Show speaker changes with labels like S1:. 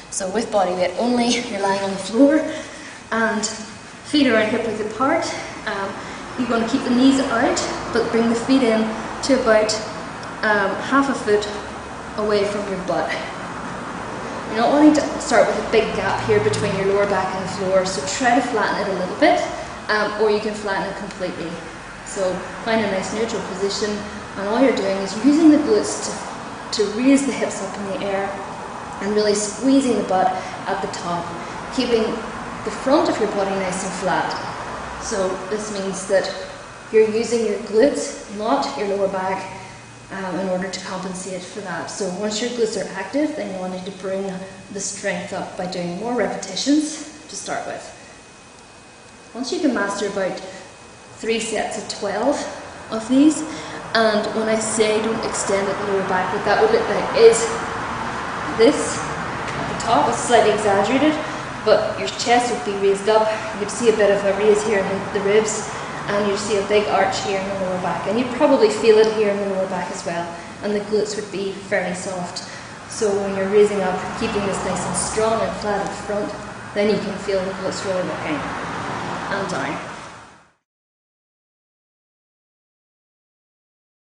S1: So with body weight only, you're lying on the floor and feet are hip width apart. You're going to keep the knees out but bring the feet in to about half a foot away from your butt. You're not wanting to start with a big gap here between your lower back and the floor, so try to flatten it a little bit, or you can flatten it completely. So find a nice neutral position, and all you're doing is using the glutes to raise the hips up in the air and really squeezing the butt at the top, keeping the front of your body nice and flat. So this means that you're using your glutes, not your lower back, in order to compensate for that. So once your glutes are active, then you'll need to bring the strength up by doing more repetitions to start with. Once you can master about 3 sets of 12 of these, and when I say don't extend at the lower back, what that would look like is this at the top. It's slightly exaggerated, but your chest would be raised up. You'd see a bit of a raise here in the ribs, and you'd see a big arch here in the lower back, and you'd probably feel it here in the lower back as well, and the glutes would be fairly soft. So when you're raising up, keeping this nice and strong and flat in front, then you can feel the glutes really working. And down.